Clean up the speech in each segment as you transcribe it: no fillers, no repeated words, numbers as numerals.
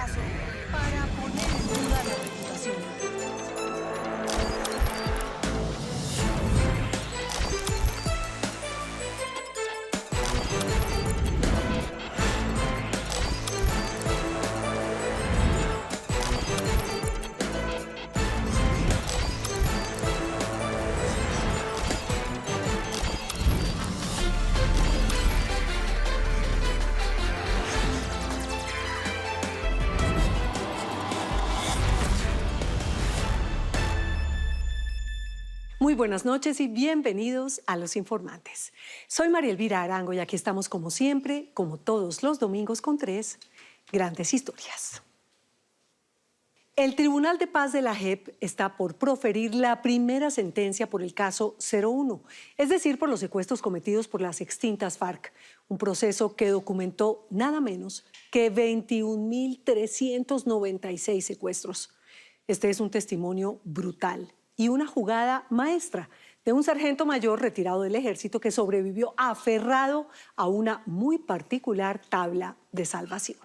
paso para poner en duda la reputación de la Muy buenas noches y bienvenidos a Los Informantes. Soy María Elvira Arango y aquí estamos como siempre, como todos los domingos con 3 grandes historias. El Tribunal de Paz de la JEP está por proferir la primera sentencia por el caso 01, es decir, por los secuestros cometidos por las extintas FARC, un proceso que documentó nada menos que 21.396 secuestros. Este es un testimonio brutal y una jugada maestra de un sargento mayor retirado del ejército que sobrevivió aferrado a una muy particular tabla de salvación.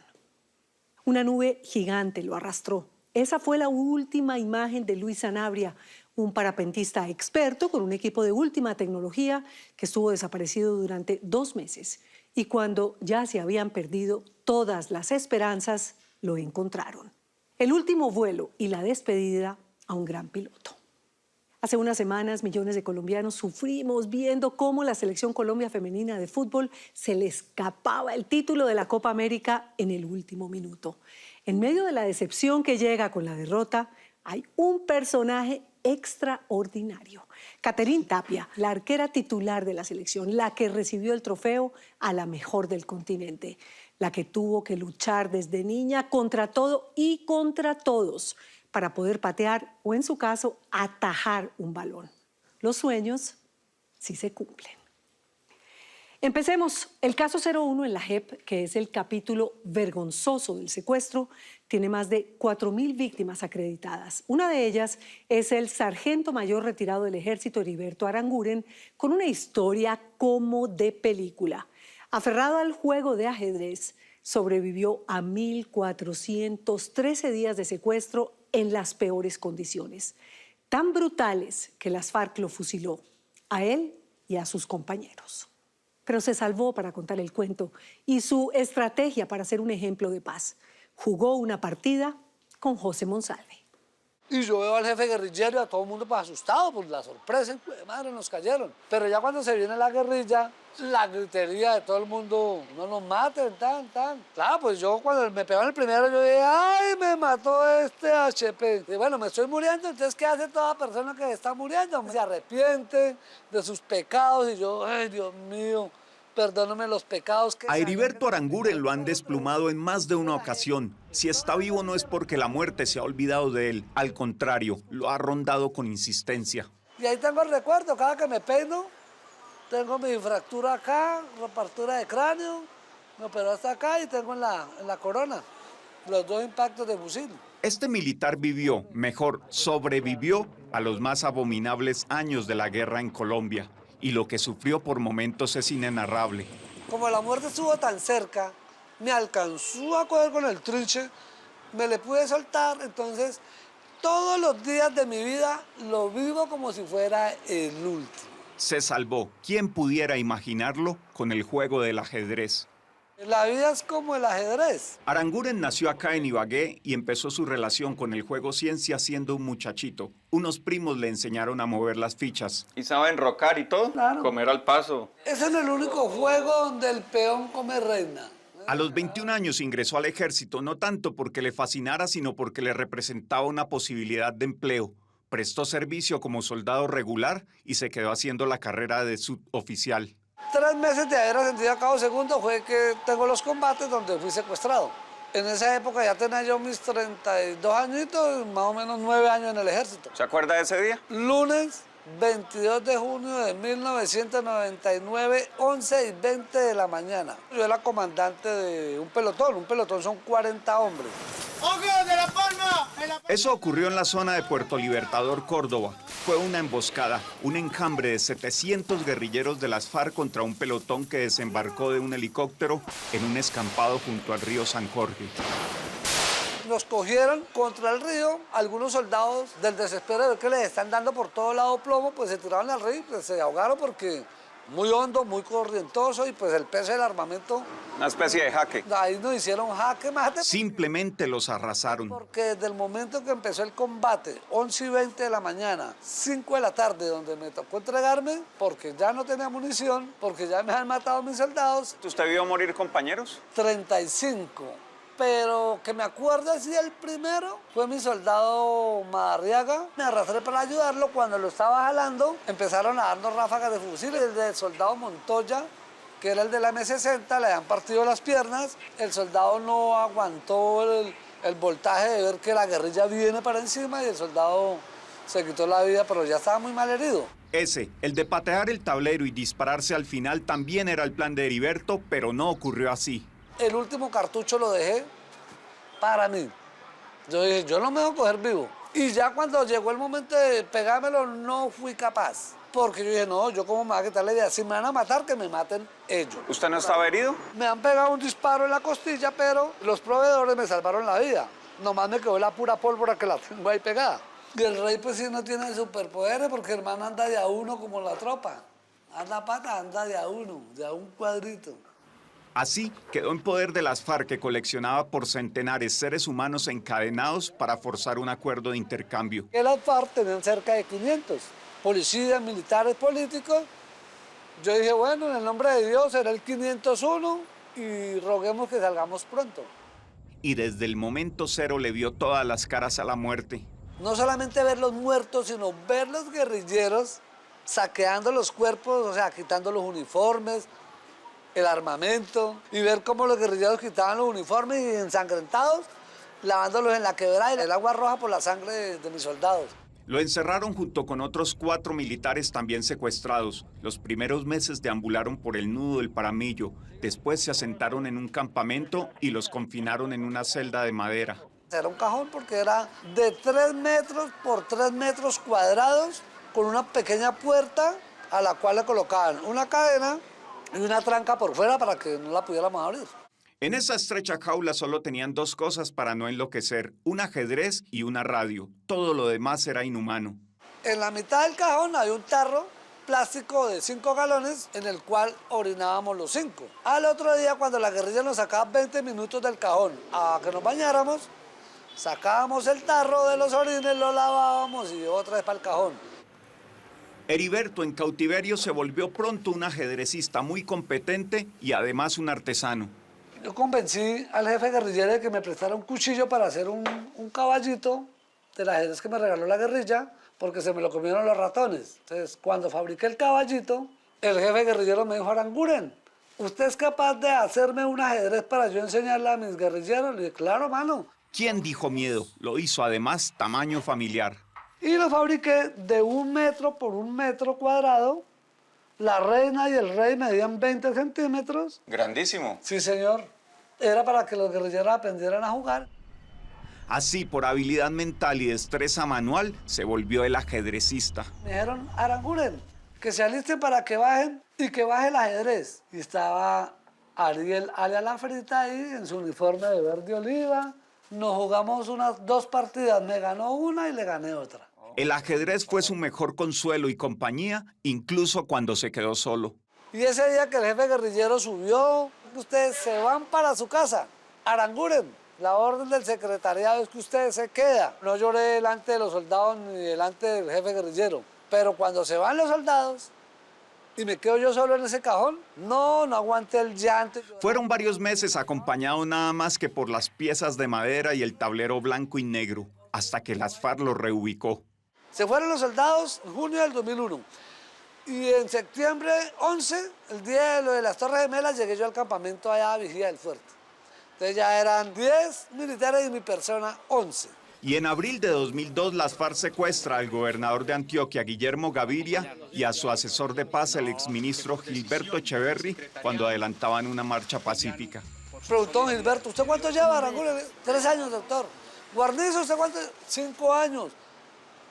Una nube gigante lo arrastró. Esa fue la última imagen de Luis Sanabria, un parapentista experto con un equipo de última tecnología que estuvo desaparecido durante 2 meses. Y cuando ya se habían perdido todas las esperanzas, lo encontraron. El último vuelo y la despedida a un gran piloto. Hace unas semanas, millones de colombianos sufrimos viendo cómo la Selección Colombia Femenina de Fútbol se le escapaba el título de la Copa América en el último minuto. En medio de la decepción que llega con la derrota, hay un personaje extraordinario. Catherine Tapia, la arquera titular de la selección, la que recibió el trofeo a la mejor del continente, la que tuvo que luchar desde niña contra todo y contra todos para poder patear o, en su caso, atajar un balón. Los sueños sí se cumplen. Empecemos. El caso 01 en la JEP, que es el capítulo vergonzoso del secuestro, tiene más de 4.000 víctimas acreditadas. Una de ellas es el sargento mayor retirado del ejército, Heriberto Aranguren, con una historia como de película. Aferrado al juego de ajedrez, sobrevivió a 1.413 días de secuestro en las peores condiciones, tan brutales que las FARC lo fusiló, a él y a sus compañeros. Pero se salvó para contar el cuento y su estrategia para ser un ejemplo de paz. Jugó una partida con José Monsalve. Y yo veo al jefe guerrillero y a todo el mundo pues asustado por la sorpresa, madre, nos cayeron. Pero ya cuando se viene la guerrilla, la gritería de todo el mundo, no nos maten, tan. Claro, pues yo cuando me pegaron el primero, yo dije, ¡ay, me mató este HP! Y bueno, me estoy muriendo, entonces, ¿qué hace toda persona que está muriendo? Se arrepiente de sus pecados y yo, ¡ay, Dios mío! Perdóname los pecados que... A Heriberto Aranguren lo han desplumado en más de una ocasión. Si está vivo no es porque la muerte se ha olvidado de él. Al contrario, lo ha rondado con insistencia. Y ahí tengo el recuerdo, cada que me peino, tengo mi fractura acá, rotura de cráneo, me operó hasta acá y tengo en la corona los 2 impactos de fusil. Este militar vivió, mejor, sobrevivió a los más abominables años de la guerra en Colombia. Y lo que sufrió por momentos es inenarrable. Como la muerte estuvo tan cerca, me alcanzó a coger con el trinche, me le pude soltar, entonces todos los días de mi vida lo vivo como si fuera el último. Se salvó, ¿quién pudiera imaginarlo?, con el juego del ajedrez. La vida es como el ajedrez. Aranguren nació acá en Ibagué y empezó su relación con el juego ciencia siendo un muchachito. Unos primos le enseñaron a mover las fichas. ¿Y sabe enrocar y todo? Claro. Comer al paso. Ese es el único juego donde el peón come reina. A los 21 años ingresó al ejército, no tanto porque le fascinara, sino porque le representaba una posibilidad de empleo. Prestó servicio como soldado regular y se quedó haciendo la carrera de suboficial. 3 meses de haber ascendido a cabo segundo fue que tengo los combates donde fui secuestrado. En esa época ya tenía yo mis 32 añitos, más o menos 9 años en el ejército. ¿Se acuerda de ese día? Lunes 22 de junio de 1999, 11:20 de la mañana. Yo era comandante de un pelotón son 40 hombres. Eso ocurrió en la zona de Puerto Libertador, Córdoba. Fue una emboscada, un enjambre de 700 guerrilleros de las FARC contra un pelotón que desembarcó de un helicóptero en un escampado junto al río San Jorge. Nos cogieron contra el río, algunos soldados del desespero de ver que les están dando por todo lado plomo, pues se tiraron al río y pues se ahogaron porque muy hondo, muy corrientoso y pues el peso del armamento. Una especie de jaque. Ahí nos hicieron jaque mate. Simplemente los arrasaron. Porque desde el momento que empezó el combate, 11:20 de la mañana, 5 de la tarde, donde me tocó entregarme, porque ya no tenía munición, porque ya me han matado mis soldados. ¿Usted vio morir compañeros? 35. Pero que me acuerdo así, el primero fue mi soldado Madariaga. Me arrastré para ayudarlo. Cuando lo estaba jalando, empezaron a darnos ráfagas de fusiles. El del soldado Montoya, que era el de la M60, le habían partido las piernas. El soldado no aguantó el voltaje de ver que la guerrilla viene para encima y el soldado se quitó la vida, pero ya estaba muy mal herido. Ese, el de patear el tablero y dispararse al final, también era el plan de Heriberto, pero no ocurrió así. El último cartucho lo dejé para mí. Yo dije, yo no me voy a coger vivo. Y ya cuando llegó el momento de pegármelo, no fui capaz. Porque yo dije, no, yo cómo me voy a quitar la idea. Si me van a matar, que me maten ellos. ¿Usted no estaba herido? Me han pegado un disparo en la costilla, pero los proveedores me salvaron la vida. Nomás me quedó la pura pólvora que la tengo ahí pegada. Y el rey pues sí no tiene superpoderes porque el hermano anda de a uno como la tropa. Anda pata, anda de a uno, de a un cuadrito. Así quedó en poder de las FARC, que coleccionaba por centenares seres humanos encadenados para forzar un acuerdo de intercambio. Que las FARC tenían cerca de 500 policías, militares, políticos. Yo dije, bueno, en el nombre de Dios será el 501 y roguemos que salgamos pronto. Y desde el momento cero le vio todas las caras a la muerte. No solamente ver los muertos, sino ver los guerrilleros saqueando los cuerpos, o sea, quitando los uniformes, el armamento, y ver cómo los guerrilleros quitaban los uniformes y ensangrentados, lavándolos en la quebrada y el agua roja por la sangre de mis soldados. Lo encerraron junto con otros 4 militares también secuestrados. Los primeros meses deambularon por el nudo del Paramillo. Después se asentaron en un campamento y los confinaron en una celda de madera. Era un cajón porque era de 3 metros por 3 metros cuadrados, con una pequeña puerta a la cual le colocaban una cadena y una tranca por fuera para que no la pudiéramos abrir. En esa estrecha jaula solo tenían 2 cosas para no enloquecer: un ajedrez y una radio. Todo lo demás era inhumano. En la mitad del cajón había un tarro plástico de 5 galones en el cual orinábamos los 5. Al otro día, cuando la guerrilla nos sacaba 20 minutos del cajón a que nos bañáramos, sacábamos el tarro de los orines, lo lavábamos y otra vez para el cajón. Heriberto en cautiverio se volvió pronto un ajedrecista muy competente y además un artesano. Yo convencí al jefe guerrillero de que me prestara un cuchillo para hacer un caballito del ajedrez que me regaló la guerrilla, porque se me lo comieron los ratones. Entonces, cuando fabriqué el caballito, el jefe guerrillero me dijo, Aranguren, ¿usted es capaz de hacerme un ajedrez para yo enseñarle a mis guerrilleros? Le dije, claro, mano. ¿Quién dijo miedo? Lo hizo además tamaño familiar. Y lo fabriqué de 1 metro por 1 metro cuadrado. La reina y el rey medían 20 centímetros. Grandísimo. Sí, señor. Era para que los guerrilleros aprendieran a jugar. Así, por habilidad mental y destreza manual, se volvió el ajedrecista. Me dijeron, Aranguren, que se alisten para que bajen y que baje el ajedrez. Y estaba Ariel alias La Frita ahí en su uniforme de verde oliva. Nos jugamos unas 2 partidas, me ganó una y le gané otra. El ajedrez fue su mejor consuelo y compañía, incluso cuando se quedó solo. Y ese día que el jefe guerrillero subió, ustedes se van para su casa. Aranguren, la orden del secretariado es que ustedes se quedan. No lloré delante de los soldados ni delante del jefe guerrillero. Pero cuando se van los soldados y me quedo yo solo en ese cajón, no aguanté el llanto. Fueron varios meses acompañado nada más que por las piezas de madera y el tablero blanco y negro, hasta que las FARC lo reubicó. Se fueron los soldados en junio del 2001. Y en septiembre 11, el día de lo de las Torres Gemelas, llegué yo al campamento allá a Vigía del Fuerte. Entonces ya eran 10 militares y mi persona 11. Y en abril de 2002 las FARC secuestra al gobernador de Antioquia, Guillermo Gaviria, y a su asesor de paz, el exministro Gilberto Echeverri, cuando adelantaban una marcha pacífica. Preguntó Gilberto, ¿usted cuánto lleva, Aranguren? 3 años, doctor. Guarnizo, ¿usted cuánto? 5 años.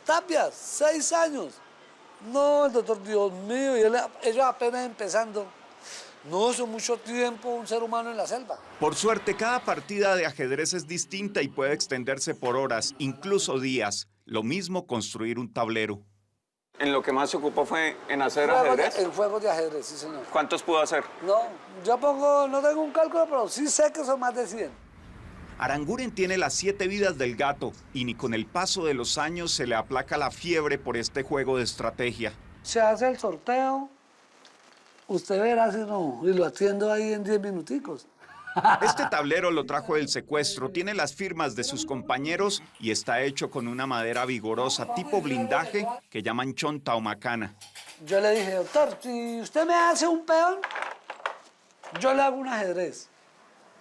Tapias, 6 años. No, el doctor, Dios mío, y ellos apenas empezando. No es mucho tiempo un ser humano en la selva. Por suerte, cada partida de ajedrez es distinta y puede extenderse por horas, incluso días. Lo mismo construir un tablero. ¿En lo que más se ocupó fue en hacer En ajedrez? juegos de ajedrez, sí, señor. ¿Cuántos pudo hacer? No, yo pongo, no tengo un cálculo, pero sí sé que son más de 100. Aranguren tiene las 7 vidas del gato y ni con el paso de los años se le aplaca la fiebre por este juego de estrategia. Se hace el sorteo, usted verá si no, y lo atiendo ahí en 10 minuticos. Este tablero lo trajo del secuestro, tiene las firmas de sus compañeros y está hecho con una madera vigorosa tipo blindaje que llaman chonta o macana. Yo le dije, doctor, si usted me hace un peón, yo le hago un ajedrez.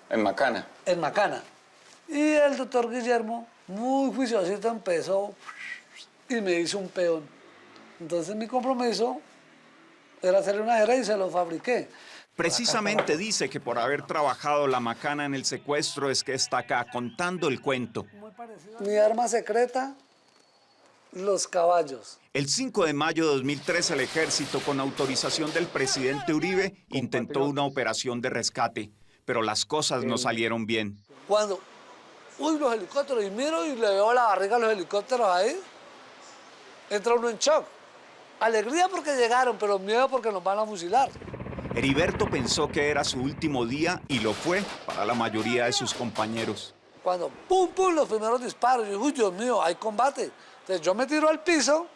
En Macana. En macana. Y el doctor Guillermo, muy juiciosito, empezó y me hizo un peón. Entonces mi compromiso era hacerle un ajedrez y se lo fabriqué. Precisamente dice que por haber trabajado la macana en el secuestro es que está acá contando el cuento. Mi arma secreta, los caballos. El 5 de mayo de 2013 el ejército, con autorización del presidente Uribe, intentó una operación de rescate, pero las cosas no salieron bien. Cuando, los helicópteros, y miro y le veo la barriga a los helicópteros ahí, entra uno en shock. Alegría porque llegaron, pero miedo porque nos van a fusilar. Heriberto pensó que era su último día y lo fue para la mayoría de sus compañeros. Cuando pum, pum, los primeros disparos, yo dije, uy, Dios mío, hay combate. Entonces yo me tiro al piso,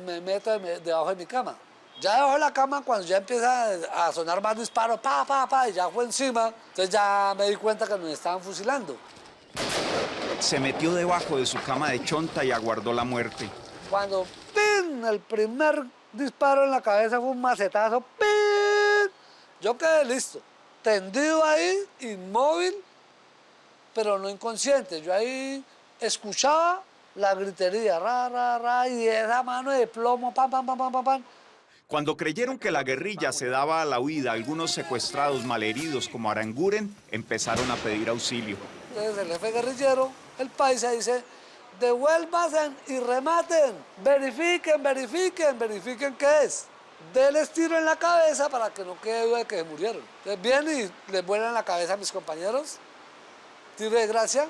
me meto debajo de mi cama. Ya debajo de la cama, cuando ya empieza a sonar más disparos, pa, pa, pa, y ya fue encima, entonces ya me di cuenta que nos estaban fusilando. Se metió debajo de su cama de chonta y aguardó la muerte. Cuando, ¡pin!, el primer disparo en la cabeza fue un macetazo, ¡pin!, yo quedé listo, tendido ahí, inmóvil, pero no inconsciente. Yo ahí escuchaba la gritería, ra, ra, ra, y esa mano de plomo, pam, pam, pam, pam, pam, pam. Cuando creyeron que la guerrilla se daba a la huida, algunos secuestrados malheridos como Aranguren empezaron a pedir auxilio. Entonces el jefe guerrillero, el paisa, dice, devuélvanse y rematen, verifiquen, verifiquen, verifiquen qué es. Denles tiro en la cabeza para que no quede duda de que se murieron. Entonces vienen y les vuelan la cabeza a mis compañeros, tiro de gracia.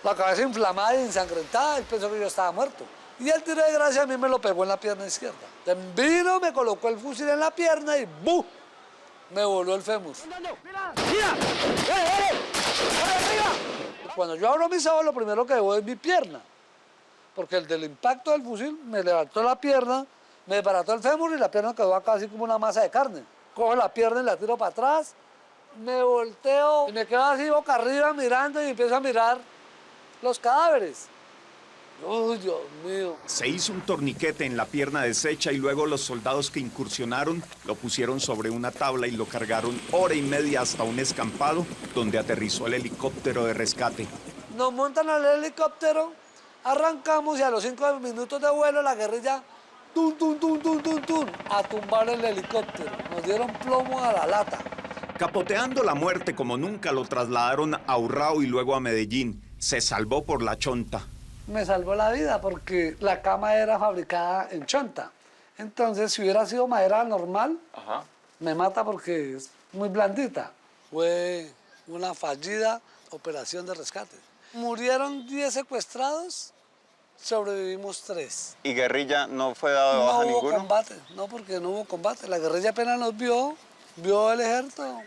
La cabeza inflamada y ensangrentada, él pensó que yo estaba muerto. Y el tiro de gracia a mí me lo pegó en la pierna izquierda. Entonces vino, me colocó el fusil en la pierna y ¡bum!, me voló el fémur. Cuando yo abro mis ojos, lo primero que veo es mi pierna. Porque el del impacto del fusil me levantó la pierna, me desbarató el fémur y la pierna quedó acá así como una masa de carne. Cojo la pierna y la tiro para atrás, me volteo y me quedo así boca arriba mirando y empiezo a mirar los cadáveres. ¡Uy, Dios mío! Se hizo un torniquete en la pierna deshecha y luego los soldados que incursionaron lo pusieron sobre una tabla y lo cargaron hora y media hasta un escampado donde aterrizó el helicóptero de rescate. Nos montan al helicóptero, arrancamos y a los 5 minutos de vuelo la guerrilla, tum, tum, tum, tum, tum, tum, a tumbar el helicóptero. Nos dieron plomo a la lata. Capoteando la muerte como nunca, lo trasladaron a Urrao y luego a Medellín. Se salvó por la chonta. Me salvó la vida porque la cama era fabricada en chonta. Entonces, si hubiera sido madera normal, me mata porque es muy blandita. Fue una fallida operación de rescate. Murieron 10 secuestrados, sobrevivimos 3. ¿Y guerrilla no fue dado de baja No hubo ninguno? combate, no, porque no hubo combate. La guerrilla apenas nos vio el ejército,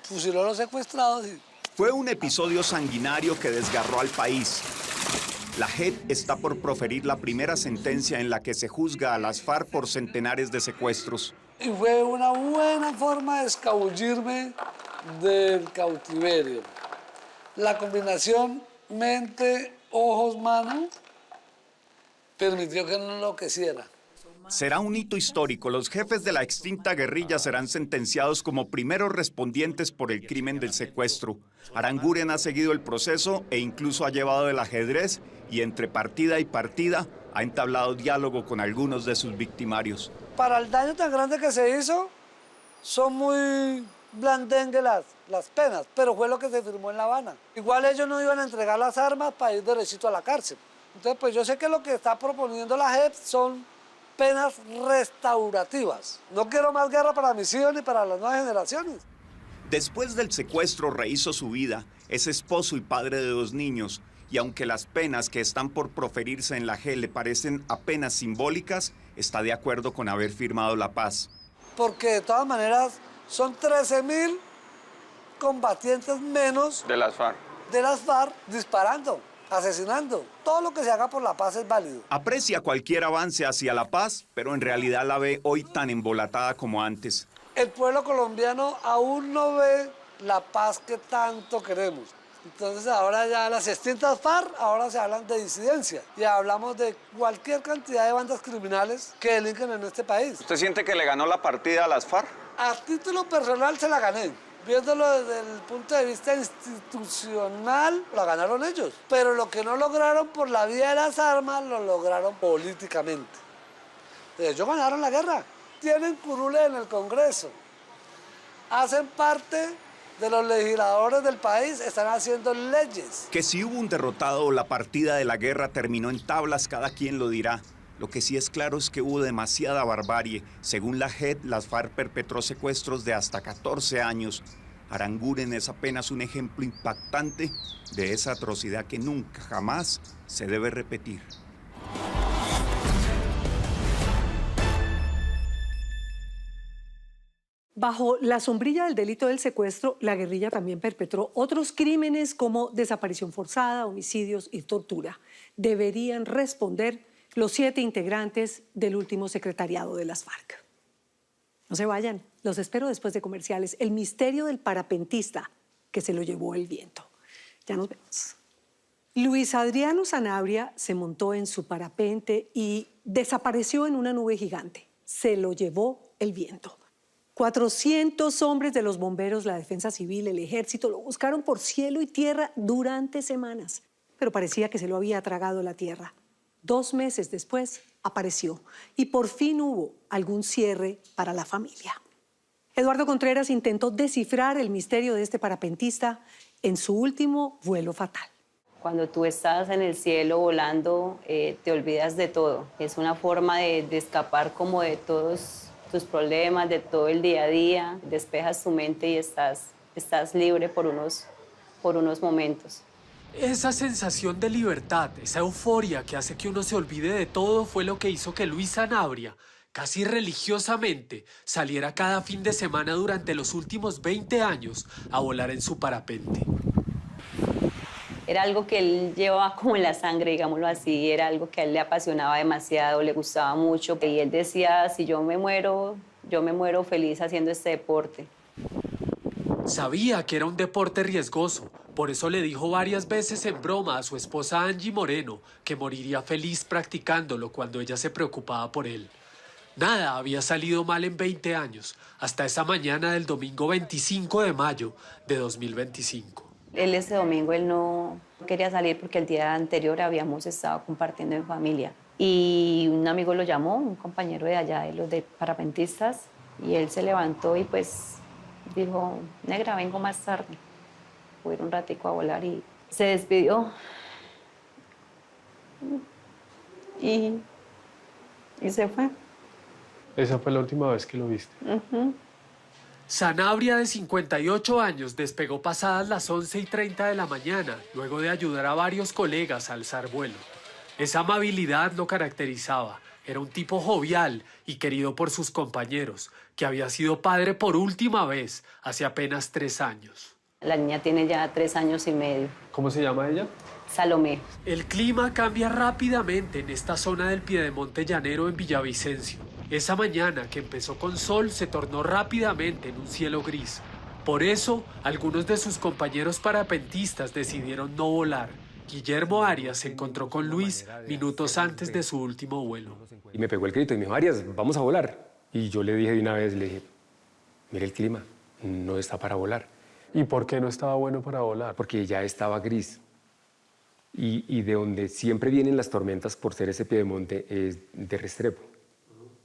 fusiló a los secuestrados y... Fue un episodio sanguinario que desgarró al país. La JEP está por proferir la primera sentencia en la que se juzga a las FARC por centenares de secuestros. Y fue una buena forma de escabullirme del cautiverio. La combinación mente, ojos, mano permitió que no enloqueciera. Será un hito histórico. Los jefes de la extinta guerrilla serán sentenciados como primeros respondientes por el crimen del secuestro. Aranguren ha seguido el proceso e incluso ha llevado el ajedrez y entre partida y partida ha entablado diálogo con algunos de sus victimarios. Para el daño tan grande que se hizo, son muy blandengues las penas, pero fue lo que se firmó en La Habana. Igual ellos no iban a entregar las armas para ir derechito a la cárcel. Entonces, pues yo sé que lo que está proponiendo la JEP son penas restaurativas. No quiero más guerra para mis hijos ni para las nuevas generaciones. Después del secuestro rehizo su vida, es esposo y padre de 2 niños, y aunque las penas que están por proferirse en la JEP le parecen apenas simbólicas, está de acuerdo con haber firmado la paz. Porque de todas maneras son 13.000 combatientes menos De las FARC. de las FARC disparando, asesinando. Todo lo que se haga por la paz es válido. Aprecia cualquier avance hacia la paz, pero en realidad la ve hoy tan embolatada como antes. El pueblo colombiano aún no ve la paz que tanto queremos. Entonces ahora ya las extintas FARC, ahora se hablan de disidencia y hablamos de cualquier cantidad de bandas criminales que delinquen en este país. ¿Usted siente que le ganó la partida a las FARC? A título personal se la gané. Viéndolo desde el punto de vista institucional, la ganaron ellos. Pero lo que no lograron por la vía de las armas, lo lograron políticamente. Ellos ganaron la guerra. Tienen curules en el Congreso. Hacen parte de los legisladores del país, están haciendo leyes. Que si hubo un derrotado o la partida de la guerra terminó en tablas, cada quien lo dirá. Lo que sí es claro es que hubo demasiada barbarie. Según la JEP, las FARC perpetró secuestros de hasta 14 años. Aranguren es apenas un ejemplo impactante de esa atrocidad que nunca, jamás se debe repetir. Bajo la sombrilla del delito del secuestro, la guerrilla también perpetró otros crímenes como desaparición forzada, homicidios y tortura. Deberían responder los 7 integrantes del último secretariado de las FARC. No se vayan, los espero después de comerciales. El misterio del parapentista que se lo llevó el viento. Ya nos vemos. Luis Adriano Sanabria se montó en su parapente y desapareció en una nube gigante. Se lo llevó el viento. 400 hombres de los bomberos, la defensa civil, el ejército lo buscaron por cielo y tierra durante semanas, pero parecía que se lo había tragado la tierra. 2 meses después apareció y por fin hubo algún cierre para la familia. Eduardo Contreras intentó descifrar el misterio de este parapentista en su último vuelo fatal. Cuando tú estás en el cielo volando, te olvidas de todo. Es una forma de escapar como de todos tus problemas, de todo el día a día. Despejas tu mente y estás libre por unos momentos. Esa sensación de libertad, esa euforia que hace que uno se olvide de todo fue lo que hizo que Luis Sanabria, casi religiosamente, saliera cada fin de semana durante los últimos 20 años a volar en su parapente. Era algo que él llevaba como en la sangre, digámoslo así, era algo que a él le apasionaba demasiado, le gustaba mucho. Y él decía, si yo me muero feliz haciendo este deporte. Sabía que era un deporte riesgoso, por eso le dijo varias veces en broma a su esposa Angie Moreno que moriría feliz practicándolo cuando ella se preocupaba por él. Nada había salido mal en 20 años, hasta esa mañana del domingo 25 de mayo de 2025. Él ese domingo él no quería salir porque el día anterior habíamos estado compartiendo en familia. Y un amigo lo llamó, un compañero de allá, de los de parapentistas, y él se levantó y pues dijo, negra, vengo más tarde. Voy a ir un ratico a volar y se despidió. Y se fue. Esa fue la última vez que lo viste. Sanabria, de 58 años, despegó pasadas las 11:30 de la mañana, luego de ayudar a varios colegas a alzar vuelo. Esa amabilidad lo caracterizaba. Era un tipo jovial y querido por sus compañeros, que había sido padre por última vez hace apenas 3 años. La niña tiene ya 3 años y medio. ¿Cómo se llama ella? Salomé. El clima cambia rápidamente en esta zona del piedemonte llanero en Villavicencio. Esa mañana, que empezó con sol, se tornó rápidamente en un cielo gris. Por eso, algunos de sus compañeros parapentistas decidieron no volar. Guillermo Arias se encontró con Luis minutos antes de su último vuelo. Y me pegó el grito y me dijo, Arias, vamos a volar. Y yo le dije de una vez, le dije, mire el clima, no está para volar. ¿Y por qué no estaba bueno para volar? Porque ya estaba gris. Y de donde siempre vienen las tormentas por ser ese piedemonte es de Restrepo.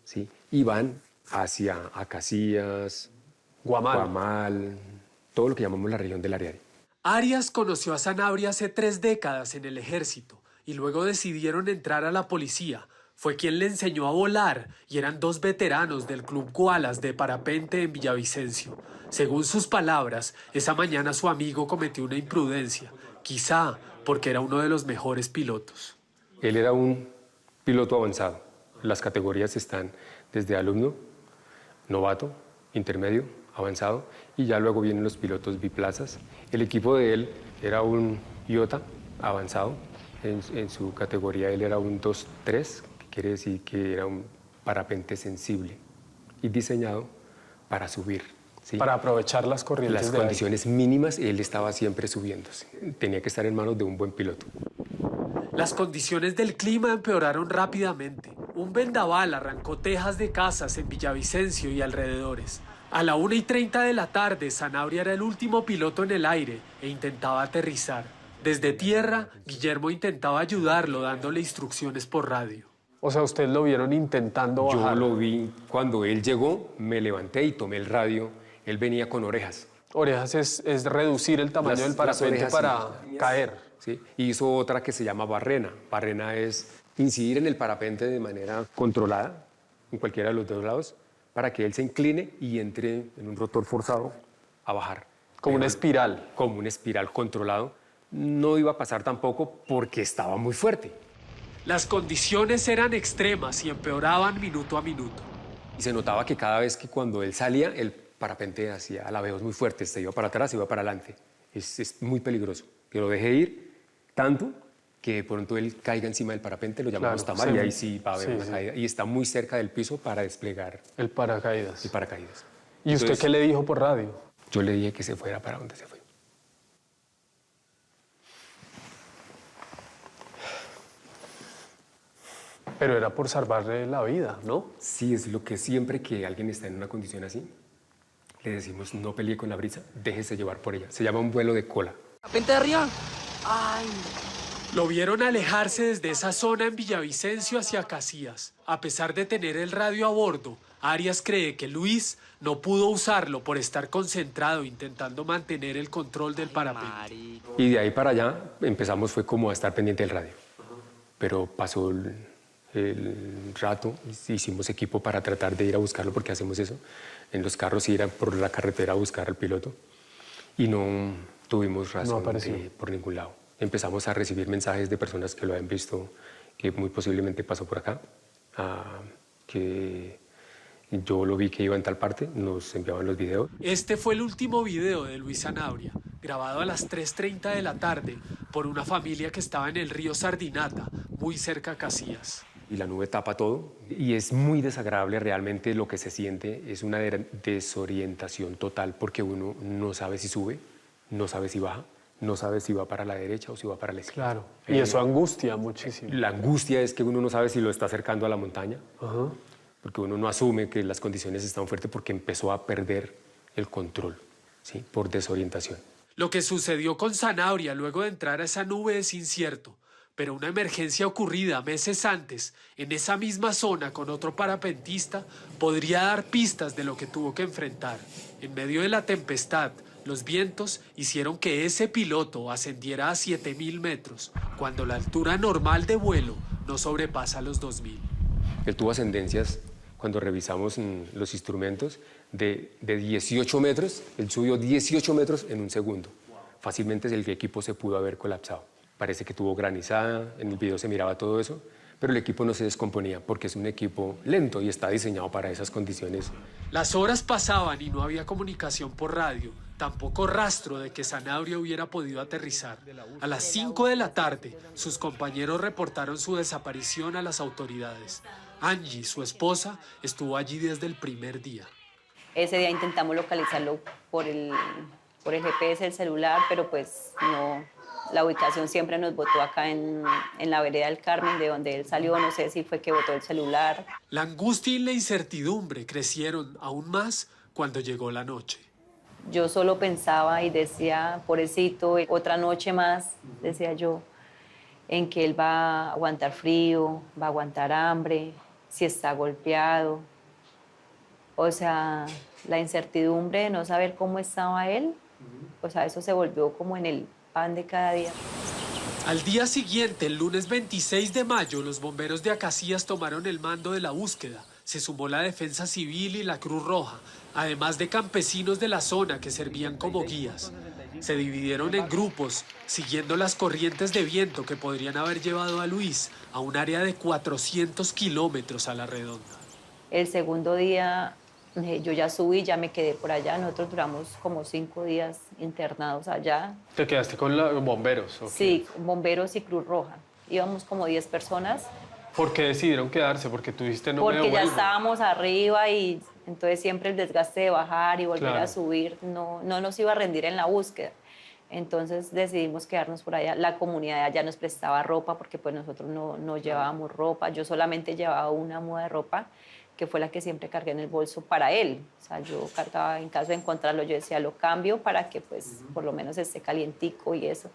¿Sí? Y van hacia Acacias, Guamal, todo lo que llamamos la región del Ariari. Arias conoció a Sanabria hace 3 décadas en el ejército y luego decidieron entrar a la policía, fue quien le enseñó a volar y eran dos veteranos del Club Gualas de parapente en Villavicencio. Según sus palabras, esa mañana su amigo cometió una imprudencia, quizá porque era uno de los mejores pilotos. Él era un piloto avanzado. Las categorías están desde alumno, novato, intermedio, avanzado, y ya luego vienen los pilotos biplazas. El equipo de él era un IOTA avanzado. En su categoría él era un 2-3, que quiere decir que era un parapente sensible y diseñado para subir. ¿Sí? Para aprovechar las corrientes Las de aire. condiciones mínimas, él estaba siempre subiéndose. Tenía que estar en manos de un buen piloto. Las condiciones del clima empeoraron rápidamente. Un vendaval arrancó tejas de casas en Villavicencio y alrededores. A la 1:30 de la tarde, Sanabria era el último piloto en el aire e intentaba aterrizar. Desde tierra, Guillermo intentaba ayudarlo dándole instrucciones por radio. O sea, ustedes lo vieron intentando bajar. Yo lo vi cuando él llegó, me levanté y tomé el radio. Él venía con orejas. Orejas es reducir el tamaño del parapente orejas, para sí. caer. ¿Sí? Hizo otra que se llama barrena. Barrena es incidir en el parapente de manera controlada, en cualquiera de los dos lados, para que él se incline y entre en un rotor forzado a bajar. Como una espiral. Como una espiral controlado. No iba a pasar tampoco porque estaba muy fuerte. Las condiciones eran extremas y empeoraban minuto a minuto. Y se notaba que cada vez que cuando él salía, el parapente hacía alabeos muy fuertes. Se iba para atrás, se iba para adelante. Es muy peligroso. Que lo deje ir tanto que de pronto él caiga encima del parapente, lo llamamos Claro, tamar, sí. y ahí sí va a haber Sí, una sí. caída. Y está muy cerca del piso para desplegar El paracaídas. el paracaídas. ¿Y usted Entonces, qué le dijo por radio? Yo le dije que se fuera para donde se fue. Pero era por salvarle la vida, ¿no? Sí, es lo que siempre que alguien está en una condición así, le decimos no pelee con la brisa, déjese llevar por ella. Se llama un vuelo de cola. ¿Apente de arriba? Ay. Lo vieron alejarse desde esa zona en Villavicencio hacia Casillas. A pesar de tener el radio a bordo, Arias cree que Luis no pudo usarlo por estar concentrado intentando mantener el control del parapente. Y de ahí para allá empezamos fue como a estar pendiente del radio. Pero pasó el rato, hicimos equipo para tratar de ir a buscarlo, porque hacemos eso. En los carros ir por la carretera a buscar al piloto y no tuvimos razón por ningún lado. Empezamos a recibir mensajes de personas que lo habían visto, que muy posiblemente pasó por acá, que yo lo vi que iba en tal parte, nos enviaban los videos. Este fue el último video de Luis Sanabria, grabado a las 3:30 de la tarde por una familia que estaba en el río Sardinata, muy cerca a Casillas. Y la nube tapa todo y es muy desagradable realmente. Lo que se siente es una desorientación total, porque uno no sabe si sube, no sabe si baja, no sabe si va para la derecha o si va para la izquierda. Claro. Y eso angustia muchísimo. La angustia es que uno no sabe si lo está acercando a la montaña, porque uno no asume que las condiciones están fuertes, porque empezó a perder el control, ¿sí? Por desorientación. Lo que sucedió con Sanabria luego de entrar a esa nube es incierto, pero una emergencia ocurrida meses antes, en esa misma zona con otro parapentista, podría dar pistas de lo que tuvo que enfrentar. En medio de la tempestad, los vientos hicieron que ese piloto ascendiera a 7.000 metros, cuando la altura normal de vuelo no sobrepasa los 2.000. Él tuvo ascendencias, cuando revisamos los instrumentos, de 18 metros. Él subió 18 metros en un segundo. Fácilmente el equipo se pudo haber colapsado. Parece que tuvo granizada, en el video se miraba todo eso, pero el equipo no se descomponía porque es un equipo lento y está diseñado para esas condiciones. Las horas pasaban y no había comunicación por radio, tampoco rastro de que Sanabria hubiera podido aterrizar. A las 5 de la tarde, sus compañeros reportaron su desaparición a las autoridades. Angie, su esposa, estuvo allí desde el primer día. Ese día intentamos localizarlo por el GPS del celular, pero pues no. La ubicación siempre nos botó acá en la vereda del Carmen, de donde él salió. No sé si fue que botó el celular. La angustia y la incertidumbre crecieron aún más cuando llegó la noche. Yo solo pensaba y decía, pobrecito, otra noche más, decía yo, en que él va a aguantar frío, va a aguantar hambre, si está golpeado. O sea, la incertidumbre de no saber cómo estaba él, o sea, eso se volvió como en el pan de cada día. Al día siguiente, el lunes 26 de mayo, los bomberos de Acacías tomaron el mando de la búsqueda. Se sumó la Defensa Civil y la Cruz Roja, además de campesinos de la zona que servían como guías. Se dividieron en grupos, siguiendo las corrientes de viento que podrían haber llevado a Luis a un área de 400 kilómetros a la redonda. El segundo día yo ya subí, ya me quedé por allá. Nosotros duramos como 5 días internados allá. ¿Te quedaste con los bomberos? ¿O Sí, bomberos y Cruz Roja. Íbamos como 10 personas. ¿Por qué decidieron quedarse? Porque tú dijiste no me Porque ya devuelvo. estábamos arriba y entonces siempre el desgaste de bajar y volver Claro. a subir no nos iba a rendir en la búsqueda. Entonces decidimos quedarnos por allá. La comunidad de allá nos prestaba ropa porque pues nosotros no llevábamos ropa. Yo solamente llevaba una muda de ropa que fue la que siempre cargué en el bolso para él. O sea, yo cargaba, en caso de encontrarlo, yo decía, lo cambio para que pues por lo menos esté calientico y eso.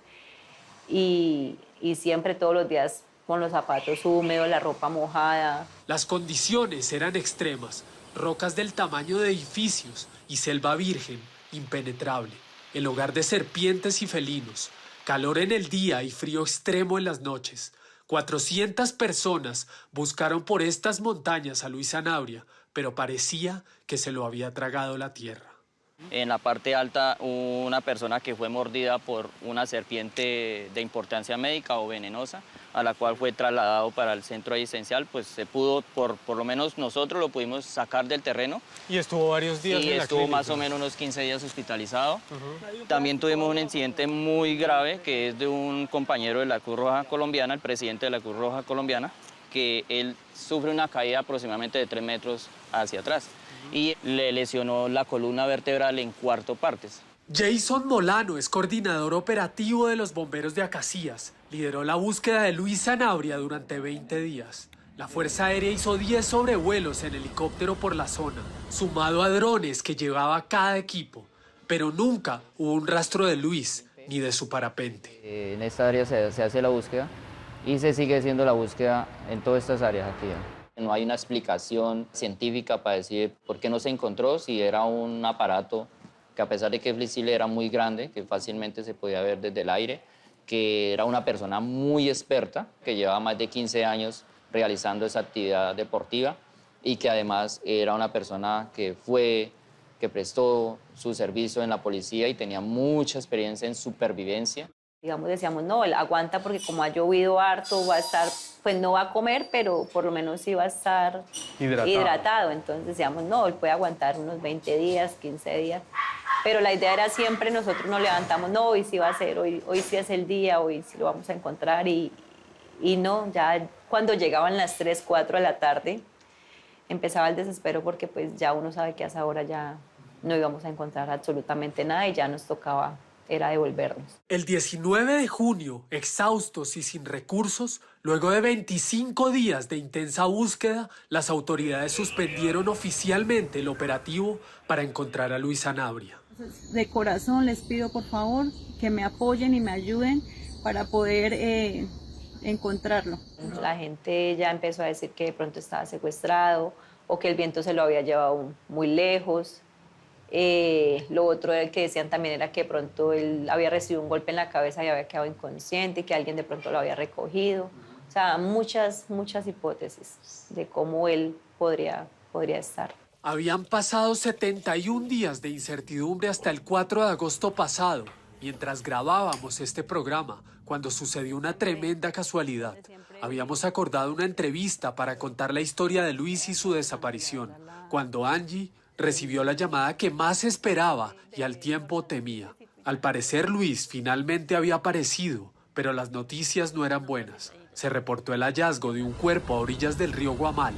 Y siempre todos los días con los zapatos húmedos, la ropa mojada. Las condiciones eran extremas, rocas del tamaño de edificios y selva virgen, impenetrable, el hogar de serpientes y felinos, calor en el día y frío extremo en las noches. 400 personas buscaron por estas montañas a Luis Sanabria, pero parecía que se lo había tragado la tierra. En la parte alta, una persona que fue mordida por una serpiente de importancia médica o venenosa, a la cual fue trasladado para el centro asistencial, pues se pudo, por lo menos nosotros lo pudimos sacar del terreno. Y estuvo varios días y en la estuvo clínica. más o menos unos 15 días hospitalizado. También tuvimos un incidente muy grave, que es de un compañero de la Cruz Roja Colombiana, el presidente de la Cruz Roja Colombiana, que él sufre una caída aproximadamente de 3 metros hacia atrás y le lesionó la columna vertebral en 4 partes. Jason Molano es coordinador operativo de los bomberos de Acacías. Lideró la búsqueda de Luis Sanabria durante 20 días. La Fuerza Aérea hizo 10 sobrevuelos en helicóptero por la zona, sumado a drones que llevaba cada equipo. Pero nunca hubo un rastro de Luis ni de su parapente. En esta área se hace la búsqueda y se sigue haciendo la búsqueda en todas estas áreas aquí. No hay una explicación científica para decir por qué no se encontró, si era un aparato que a pesar de que es flexible era muy grande, que fácilmente se podía ver desde el aire, que era una persona muy experta, que llevaba más de 15 años realizando esa actividad deportiva y que además era una persona que prestó su servicio en la policía y tenía mucha experiencia en supervivencia. Digamos, decíamos, no, él aguanta porque como ha llovido harto, va a estar, pues no va a comer, pero por lo menos sí va a estar hidratado. Entonces decíamos, no, él puede aguantar unos 20 días, 15 días. Pero la idea era siempre, nosotros nos levantamos, no, hoy sí va a ser, hoy sí es el día, hoy sí lo vamos a encontrar. Y no, ya cuando llegaban las 3, 4 de la tarde, empezaba el desespero porque pues ya uno sabe que a esa hora ya no íbamos a encontrar absolutamente nada y ya nos tocaba, era devolvernos. El 19 de junio, exhaustos y sin recursos, luego de 25 días de intensa búsqueda, las autoridades suspendieron oficialmente el operativo para encontrar a Luis Sanabria. De corazón les pido por favor que me apoyen y me ayuden para poder encontrarlo. La gente ya empezó a decir que de pronto estaba secuestrado o que el viento se lo había llevado muy lejos. Lo otro que decían también era que de pronto él había recibido un golpe en la cabeza y había quedado inconsciente y que alguien de pronto lo había recogido. O sea, muchas hipótesis de cómo él podría estar. Habían pasado 71 días de incertidumbre hasta el 4 de agosto pasado, mientras grabábamos este programa, cuando sucedió una tremenda casualidad. Habíamos acordado una entrevista para contar la historia de Luis y su desaparición, cuando Angie recibió la llamada que más esperaba y al tiempo temía. Al parecer Luis finalmente había aparecido, pero las noticias no eran buenas. Se reportó el hallazgo de un cuerpo a orillas del río Guamal.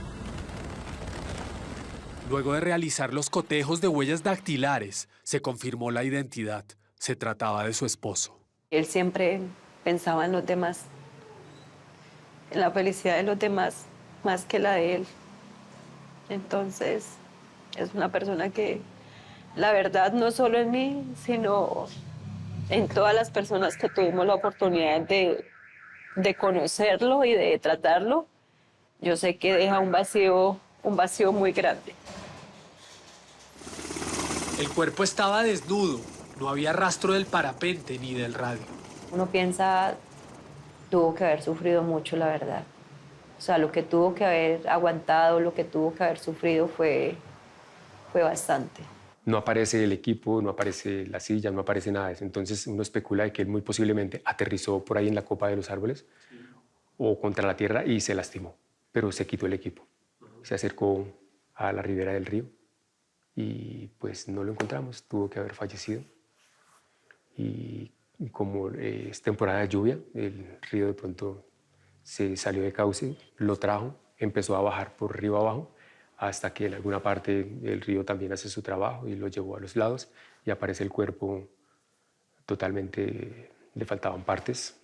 Luego de realizar los cotejos de huellas dactilares, se confirmó la identidad. Se trataba de su esposo. Él siempre pensaba en los demás, en la felicidad de los demás, más que la de él. Entonces, es una persona que, la verdad, no solo en mí, sino en todas las personas que tuvimos la oportunidad de conocerlo y de tratarlo, yo sé que deja un vacío muy grande. El cuerpo estaba desnudo, no había rastro del parapente ni del radio. Uno piensa tuvo que haber sufrido mucho, la verdad. O sea, lo que tuvo que haber aguantado, lo que tuvo que haber sufrido fue bastante. No aparece el equipo, no aparece la silla, no aparece nada de eso. Entonces uno especula de que él muy posiblemente aterrizó por ahí en la copa de los árboles o contra la tierra y se lastimó, pero se quitó el equipo. Se acercó a la ribera del río y pues no lo encontramos, tuvo que haber fallecido. Y como es temporada de lluvia, el río de pronto se salió de cauce, lo trajo, empezó a bajar por río abajo, hasta que en alguna parte del río también hace su trabajo y lo llevó a los lados y aparece el cuerpo totalmente, le faltaban partes.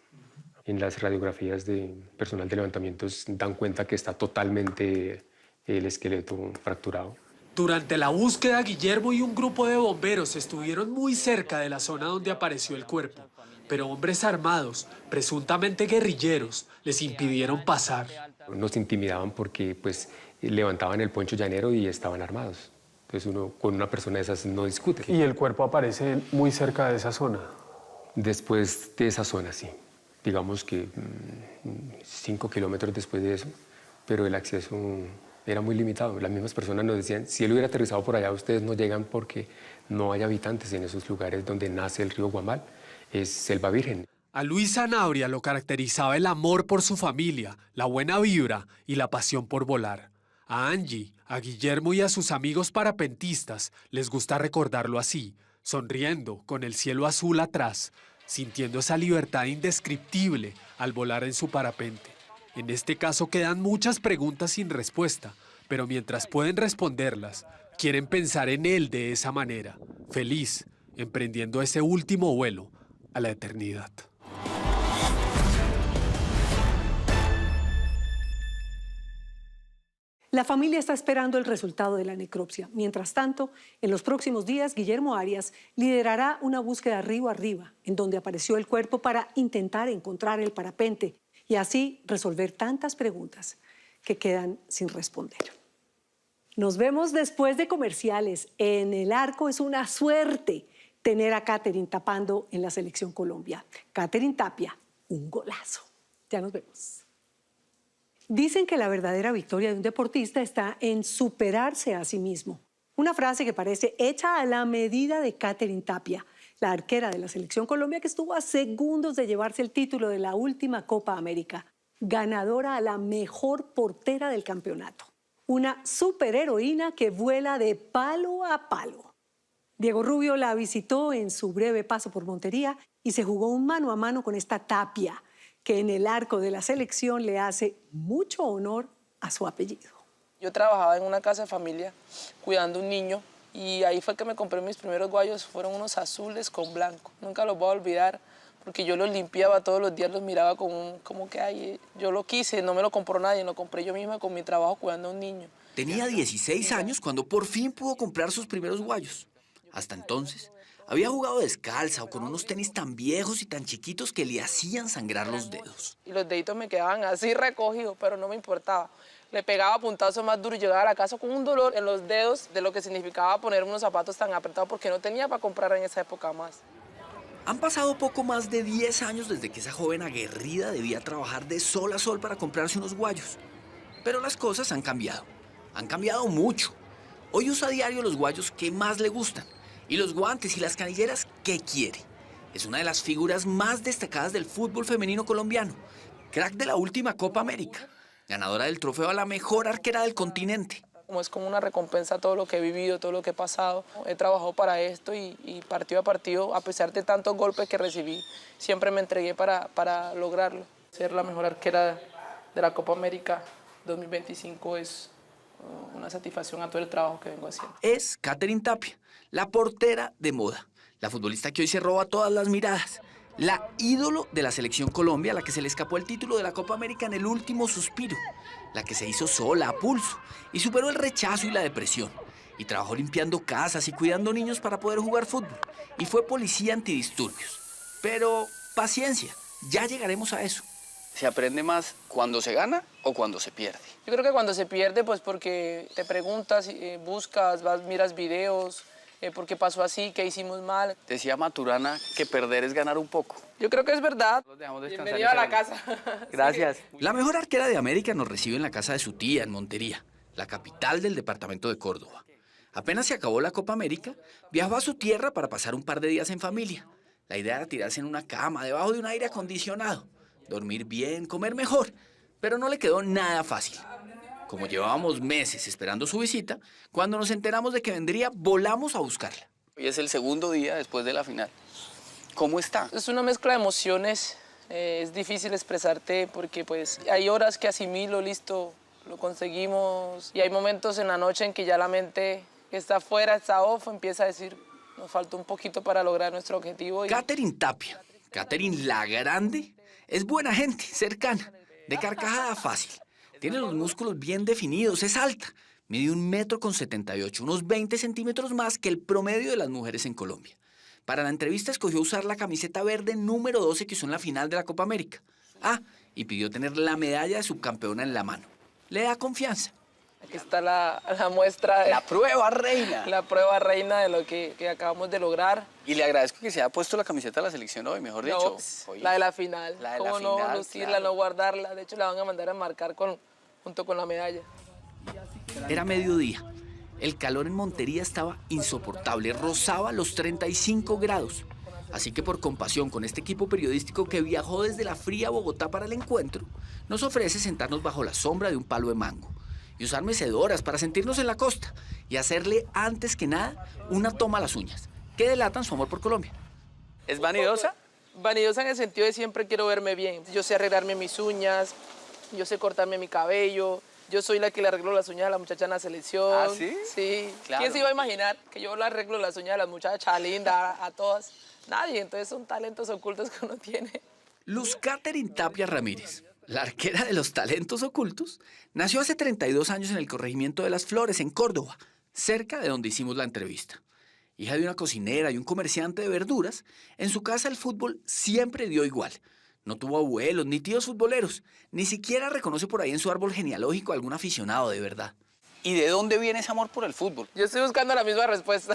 En las radiografías de personal de levantamientos dan cuenta que está totalmente el esqueleto fracturado. Durante la búsqueda, Guillermo y un grupo de bomberos estuvieron muy cerca de la zona donde apareció el cuerpo, pero hombres armados, presuntamente guerrilleros, les impidieron pasar. Nos intimidaban porque pues, levantaban el poncho llanero y estaban armados. Entonces uno con una persona de esas no discute. ¿Y el cuerpo aparece muy cerca de esa zona? Después de esa zona, sí. Digamos que 5 kilómetros después de eso, pero el acceso era muy limitado. Las mismas personas nos decían, si él hubiera aterrizado por allá, ustedes no llegan porque no hay habitantes en esos lugares donde nace el río Guamal, es selva virgen. A Luis Sanabria lo caracterizaba el amor por su familia, la buena vibra y la pasión por volar. A Angie, a Guillermo y a sus amigos parapentistas les gusta recordarlo así, sonriendo, con el cielo azul atrás, sintiendo esa libertad indescriptible al volar en su parapente. En este caso quedan muchas preguntas sin respuesta, pero mientras pueden responderlas, quieren pensar en él de esa manera, feliz, emprendiendo ese último vuelo a la eternidad. La familia está esperando el resultado de la necropsia. Mientras tanto, en los próximos días, Guillermo Arias liderará una búsqueda río arriba, en donde apareció el cuerpo para intentar encontrar el parapente y así resolver tantas preguntas que quedan sin responder. Nos vemos después de comerciales. En el arco es una suerte tener a Katherine tapando en la Selección Colombia. Katherine Tapia, un golazo. Ya nos vemos. Dicen que la verdadera victoria de un deportista está en superarse a sí mismo. Una frase que parece hecha a la medida de Katherine Tapia, la arquera de la Selección Colombia que estuvo a segundos de llevarse el título de la última Copa América, ganadora a la mejor portera del campeonato. Una superheroína que vuela de palo a palo. Diego Rubio la visitó en su breve paso por Montería y se jugó un mano a mano con esta Tapia, que en el arco de la selección le hace mucho honor a su apellido. Yo trabajaba en una casa de familia cuidando a un niño y ahí fue que me compré mis primeros guayos, fueron unos azules con blanco. Nunca los voy a olvidar porque yo los limpiaba todos los días, los miraba como que ay, yo lo quise, no me lo compró nadie, lo compré yo misma con mi trabajo cuidando a un niño. Tenía 16 años cuando por fin pudo comprar sus primeros guayos. Hasta entonces había jugado descalza o con unos tenis tan viejos y tan chiquitos que le hacían sangrar los dedos. Y los deditos me quedaban así recogidos, pero no me importaba. Le pegaba puntazos más duros y llegaba a la casa con un dolor en los dedos de lo que significaba poner unos zapatos tan apretados porque no tenía para comprar en esa época más. Han pasado poco más de 10 años desde que esa joven aguerrida debía trabajar de sol a sol para comprarse unos guayos. Pero las cosas han cambiado mucho. Hoy usa a diario los guayos que más le gustan. Y los guantes y las canilleras que quiere. Es una de las figuras más destacadas del fútbol femenino colombiano. Crack de la última Copa América. Ganadora del trofeo a la mejor arquera del continente. Es como una recompensa a todo lo que he vivido, todo lo que he pasado. He trabajado para esto y partido a partido, a pesar de tantos golpes que recibí, siempre me entregué para lograrlo. Ser la mejor arquera de la Copa América 2025 es una satisfacción a todo el trabajo que vengo haciendo. Es Katherine Tapia, la portera de moda, la futbolista que hoy se roba todas las miradas, la ídolo de la Selección Colombia, a la que se le escapó el título de la Copa América en el último suspiro, la que se hizo sola, a pulso, y superó el rechazo y la depresión, y trabajó limpiando casas y cuidando niños para poder jugar fútbol, y fue policía antidisturbios. Pero paciencia, ya llegaremos a eso. ¿Se aprende más cuando se gana o cuando se pierde? Yo creo que cuando se pierde, pues porque te preguntas, buscas, miras videos, por qué pasó así, qué hicimos mal. Decía Maturana que perder es ganar un poco. Yo creo que es verdad. Bienvenido a la casa. Gracias. La mejor arquera de América nos recibe en la casa de su tía, en Montería, la capital del departamento de Córdoba. Apenas se acabó la Copa América, viajó a su tierra para pasar un par de días en familia. La idea era tirarse en una cama, debajo de un aire acondicionado, dormir bien, comer mejor, pero no le quedó nada fácil. Como llevábamos meses esperando su visita, cuando nos enteramos de que vendría, volamos a buscarla. Hoy es el segundo día después de la final. ¿Cómo está? Es una mezcla de emociones, es difícil expresarte porque pues hay horas que asimilo, listo, lo conseguimos, y hay momentos en la noche en que ya la mente que está afuera, está off, empieza a decir, nos falta un poquito para lograr nuestro objetivo. Katherine Tapia, Katherine la Grande, es buena gente, cercana, de carcajada fácil. Tiene los músculos bien definidos, es alta, mide 1,78 m, unos 20 centímetros más que el promedio de las mujeres en Colombia. Para la entrevista escogió usar la camiseta verde número 12 que usó en la final de la Copa América. Ah, y pidió tener la medalla de subcampeona en la mano. Le da confianza. Aquí está la muestra. La prueba reina. La prueba reina de lo que acabamos de lograr. Y le agradezco que se haya puesto la camiseta de la selección hoy, mejor dicho. Hoy, la de la final. La de ¿Cómo la final, no lucirla, claro. no guardarla? De hecho, la van a mandar a marcar junto con la medalla. Era mediodía. El calor en Montería estaba insoportable, rozaba los 35 grados. Así que por compasión con este equipo periodístico que viajó desde la fría Bogotá para el encuentro, nos ofrece sentarnos bajo la sombra de un palo de mango y usar mecedoras para sentirnos en la costa y hacerle, antes que nada, una toma a las uñas, que delatan su amor por Colombia. ¿Es vanidosa? Vanidosa en el sentido de siempre quiero verme bien. Yo sé arreglarme mis uñas, yo sé cortarme mi cabello. Yo soy la que le arreglo las uñas a la muchacha en la selección. ¿Ah, sí? Sí. Claro. ¿Quién se iba a imaginar que yo le arreglo las uñas a las muchachas lindas, a todas? Nadie. Entonces son talentos ocultos que uno tiene. Luz Katherine Tapia Ramírez, la arquera de los talentos ocultos, nació hace 32 años en el corregimiento de Las Flores, en Córdoba, cerca de donde hicimos la entrevista. Hija de una cocinera y un comerciante de verduras, en su casa el fútbol siempre dio igual. No tuvo abuelos ni tíos futboleros, ni siquiera reconoce por ahí en su árbol genealógico a algún aficionado de verdad. ¿Y de dónde viene ese amor por el fútbol? Yo estoy buscando la misma respuesta.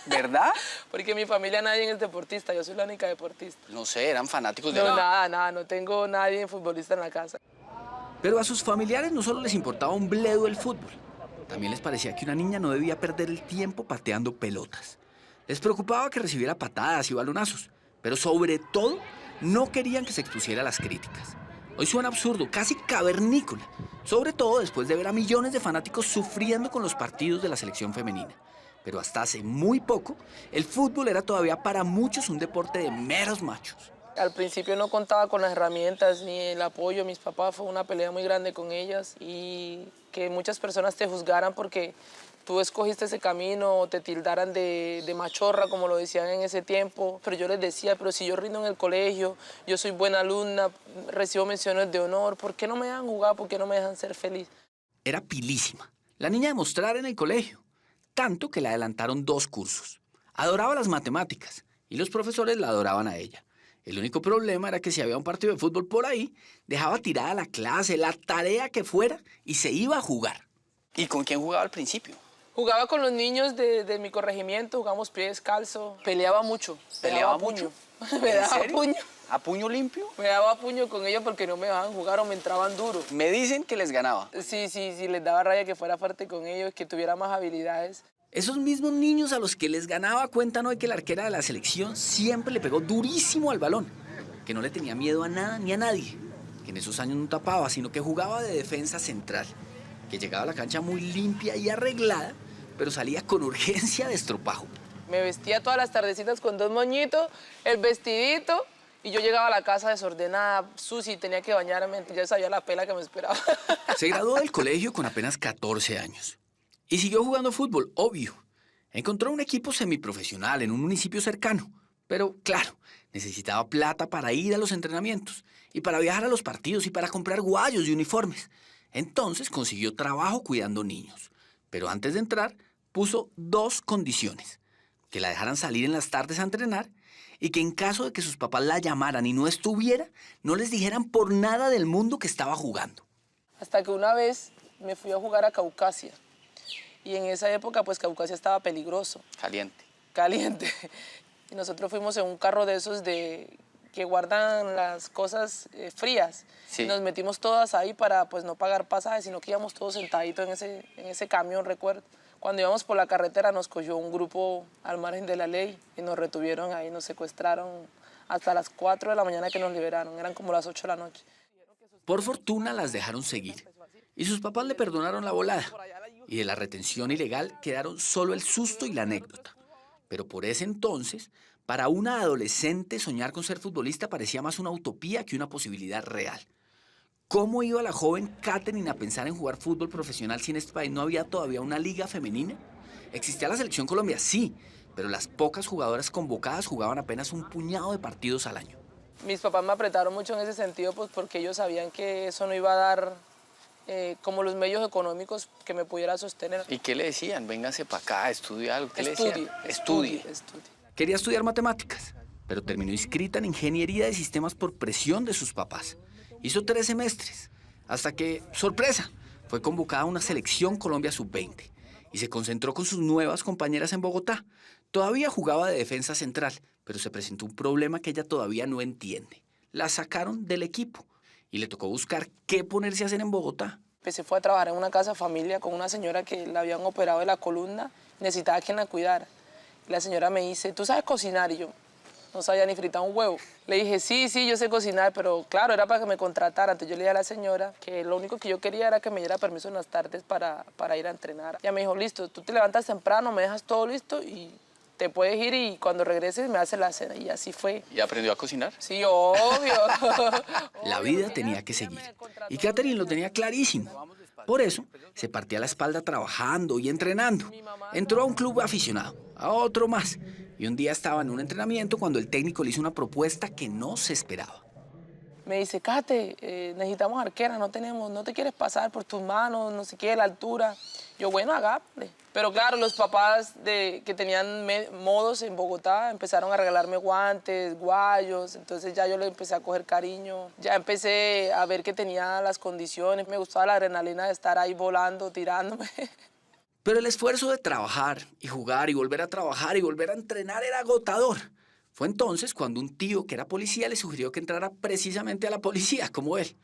¿Verdad? Porque en mi familia nadie es deportista, yo soy la única deportista. No sé, eran fanáticos de... No, nada, no tengo nadie futbolista en la casa. Pero a sus familiares no solo les importaba un bledo el fútbol, también les parecía que una niña no debía perder el tiempo pateando pelotas. Les preocupaba que recibiera patadas y balonazos, pero sobre todo no querían que se expusiera a las críticas. Hoy suena absurdo, casi cavernícola, sobre todo después de ver a millones de fanáticos sufriendo con los partidos de la selección femenina. Pero hasta hace muy poco, el fútbol era todavía para muchos un deporte de meros machos. Al principio no contaba con las herramientas ni el apoyo de mis papás, fue una pelea muy grande con ellas y que muchas personas te juzgaran porque tú escogiste ese camino o te tildaran de machorra, como lo decían en ese tiempo. Pero yo les decía, pero si yo rindo en el colegio, yo soy buena alumna, recibo menciones de honor, ¿por qué no me dejan jugar? ¿Por qué no me dejan ser feliz? Era pilísima, la niña de mostrar en el colegio, tanto que le adelantaron 2 cursos. Adoraba las matemáticas y los profesores la adoraban a ella. El único problema era que si había un partido de fútbol por ahí, dejaba tirada la clase, la tarea que fuera y se iba a jugar. ¿Y con quién jugaba al principio? Jugaba con los niños de mi corregimiento, jugamos pie descalzo, peleaba mucho. ¿Peleaba mucho? Me daba ¿En serio? puño. ¿A puño limpio? Me daba puño con ellos porque no me dejaban jugar o me entraban duro. Me dicen que les ganaba. Sí, les daba raya que fuera fuerte con ellos, que tuviera más habilidades. Esos mismos niños a los que les ganaba cuentan hoy que la arquera de la selección siempre le pegó durísimo al balón, que no le tenía miedo a nada ni a nadie, que en esos años no tapaba, sino que jugaba de defensa central, que llegaba a la cancha muy limpia y arreglada, pero salía con urgencia de estropajo. Me vestía todas las tardecitas con 2 moñitos, el vestidito, y yo llegaba a la casa desordenada, sucia, y tenía que bañarme, ya sabía la pela que me esperaba. Se graduó del colegio con apenas 14 años y siguió jugando fútbol, obvio. Encontró un equipo semiprofesional en un municipio cercano, pero claro, necesitaba plata para ir a los entrenamientos y para viajar a los partidos y para comprar guayos y uniformes. Entonces consiguió trabajo cuidando niños, pero antes de entrar puso 2 condiciones: que la dejaran salir en las tardes a entrenar y que en caso de que sus papás la llamaran y no estuviera, no les dijeran por nada del mundo que estaba jugando. Hasta que una vez me fui a jugar a Caucasia Y en esa época, pues Caucasia estaba peligroso. Caliente. Y nosotros fuimos en un carro de esos que guardan las cosas frías. Sí. Y nos metimos todas ahí para pues no pagar pasajes, sino que íbamos todos sentaditos en ese camión, recuerdo. Cuando íbamos por la carretera nos cogió un grupo al margen de la ley y nos retuvieron ahí, nos secuestraron hasta las 4 de la mañana que nos liberaron. Eran como las 8 de la noche. Por fortuna las dejaron seguir y sus papás le perdonaron la volada. Y de la retención ilegal quedaron solo el susto y la anécdota. Pero por ese entonces, para una adolescente soñar con ser futbolista parecía más una utopía que una posibilidad real. ¿Cómo iba la joven Katherine a pensar en jugar fútbol profesional si en este país no había todavía una liga femenina? Existía la Selección Colombia, sí, pero las pocas jugadoras convocadas jugaban apenas un puñado de partidos al año. Mis papás me apretaron mucho en ese sentido, pues porque ellos sabían que eso no iba a dar como los medios económicos que me pudiera sostener. ¿Y qué le decían? Véngase para acá, estudie algo. ¿Qué le decían? Estudie. Quería estudiar matemáticas, pero terminó inscrita en ingeniería de sistemas por presión de sus papás. Hizo 3 semestres, hasta que, sorpresa, fue convocada a una selección Colombia sub-20 y se concentró con sus nuevas compañeras en Bogotá. Todavía jugaba de defensa central, pero se presentó un problema que ella todavía no entiende. La sacaron del equipo y le tocó buscar qué ponerse a hacer en Bogotá. Se fue a trabajar en una casa familia con una señora que la habían operado de la columna, necesitaba quien la cuidara. Y la señora me dice, ¿tú sabes cocinar? Y yo no sabía ni fritar un huevo. Le dije, sí, yo sé cocinar, pero claro, era para que me contratara. Entonces yo le dije a la señora que lo único que yo quería era que me diera permiso en las tardes para ir a entrenar. Ella me dijo, listo, tú te levantas temprano, me dejas todo listo y te puedes ir y cuando regreses me haces la cena. Y así fue. ¿Y aprendió a cocinar? Sí, obvio. La vida tenía que seguir. Y Katherine lo tenía clarísimo. Por eso, se partía la espalda trabajando y entrenando. Entró a un club aficionado, a otro más. Y un día estaba en un entrenamiento cuando el técnico le hizo una propuesta que no se esperaba. Me dice, Kate, necesitamos arquera, no te quieres pasar por tus manos, no sé qué, la altura. Yo, bueno, hágale. Pero claro, los papás que tenían modos en Bogotá empezaron a regalarme guantes, guayos, entonces ya yo le empecé a coger cariño. Ya empecé a ver que tenía las condiciones, me gustaba la adrenalina de estar ahí volando, tirándome. Pero el esfuerzo de trabajar y jugar y volver a trabajar y volver a entrenar era agotador. Fue entonces cuando un tío que era policía le sugirió que entrara precisamente a la policía, como él.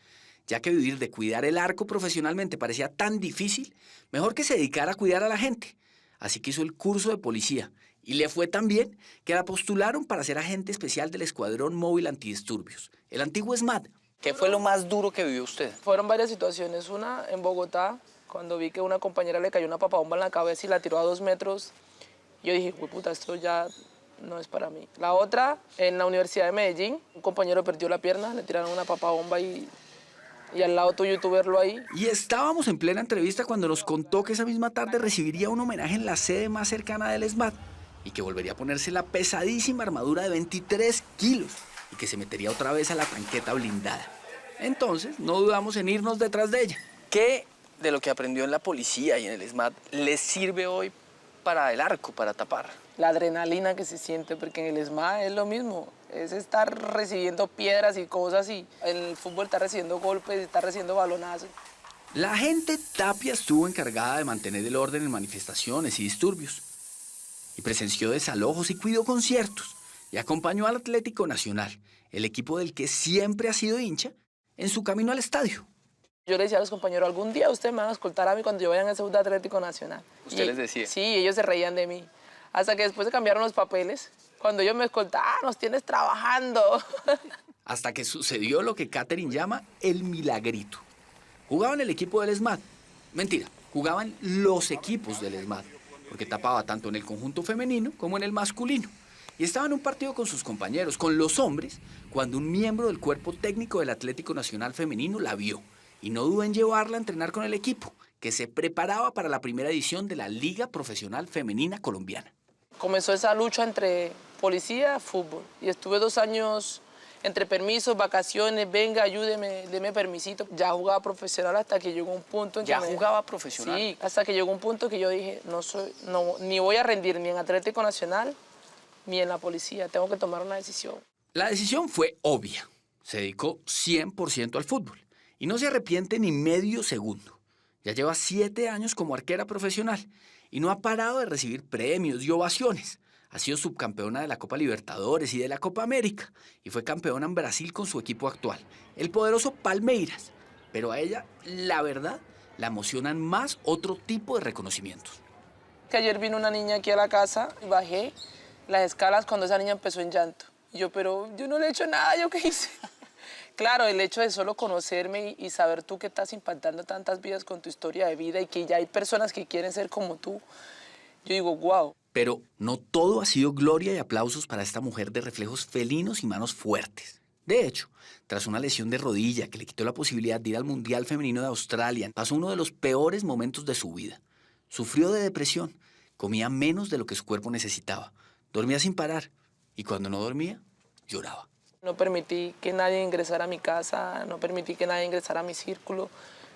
Ya que vivir de cuidar el arco profesionalmente parecía tan difícil, mejor que se dedicara a cuidar a la gente. Así que hizo el curso de policía y le fue tan bien que la postularon para ser agente especial del Escuadrón Móvil Antidisturbios, el antiguo SMAT. ¿Qué fue lo más duro que vivió usted? Fueron varias situaciones. Una en Bogotá, cuando vi que una compañera le cayó una papabomba en la cabeza y la tiró a 2 metros, yo dije, uy, puta, esto ya no es para mí. La otra, en la Universidad de Medellín, un compañero perdió la pierna, le tiraron una papabomba y al lado tuyo tú verlo ahí. Y estábamos en plena entrevista cuando nos contó que esa misma tarde recibiría un homenaje en la sede más cercana del SMAT y que volvería a ponerse la pesadísima armadura de 23 kilos y que se metería otra vez a la tanqueta blindada. Entonces, no dudamos en irnos detrás de ella. ¿Qué de lo que aprendió en la policía y en el SMAT le sirve hoy para el arco, para tapar? La adrenalina que se siente, porque en el SMAT es lo mismo. Es estar recibiendo piedras y cosas y en el fútbol está recibiendo golpes, está recibiendo balonazos. La agente Tapia estuvo encargada de mantener el orden en manifestaciones y disturbios. Y presenció desalojos y cuidó conciertos. Y acompañó al Atlético Nacional, el equipo del que siempre ha sido hincha, en su camino al estadio. Yo le decía a los compañeros, algún día ustedes me van a escoltar a mí cuando yo vaya al segundo Atlético Nacional. ¿Usted les decía? Sí, ellos se reían de mí. Hasta que después se cambiaron los papeles. Cuando ellos me escoltaban, nos tienes trabajando. Hasta que sucedió lo que Katherine llama el milagrito. Jugaban el equipo del SMAT. Mentira, jugaban los equipos del SMAT, porque tapaba tanto en el conjunto femenino como en el masculino. Y estaba en un partido con sus compañeros, con los hombres, cuando un miembro del cuerpo técnico del Atlético Nacional femenino la vio. Y no dudó en llevarla a entrenar con el equipo, que se preparaba para la primera edición de la Liga Profesional Femenina Colombiana. Comenzó esa lucha entre policía y fútbol. Y estuve 2 años entre permisos, vacaciones, venga, ayúdeme, deme permisito. Ya jugaba profesional hasta que llegó un punto en que... ¿Ya jugaba profesional? Sí, hasta que llegó un punto que yo dije, ni voy a rendir ni en Atlético Nacional ni en la policía. Tengo que tomar una decisión. La decisión fue obvia. Se dedicó 100% al fútbol. Y no se arrepiente ni medio segundo. Ya lleva 7 años como arquera profesional y no ha parado de recibir premios y ovaciones. Ha sido subcampeona de la Copa Libertadores y de la Copa América y fue campeona en Brasil con su equipo actual, el poderoso Palmeiras. Pero a ella, la verdad, la emocionan más otro tipo de reconocimientos. Que ayer vino una niña aquí a la casa y bajé las escalas cuando esa niña empezó en llanto. Y yo, pero yo no le he hecho nada, ¿yo qué hice? Claro, el hecho de solo conocerme y saber tú que estás impactando tantas vidas con tu historia de vida y que ya hay personas que quieren ser como tú, yo digo, wow. Pero no todo ha sido gloria y aplausos para esta mujer de reflejos felinos y manos fuertes. De hecho, tras una lesión de rodilla que le quitó la posibilidad de ir al Mundial Femenino de Australia, pasó uno de los peores momentos de su vida. Sufrió de depresión, comía menos de lo que su cuerpo necesitaba, dormía sin parar y cuando no dormía, lloraba. No permití que nadie ingresara a mi casa, no permití que nadie ingresara a mi círculo.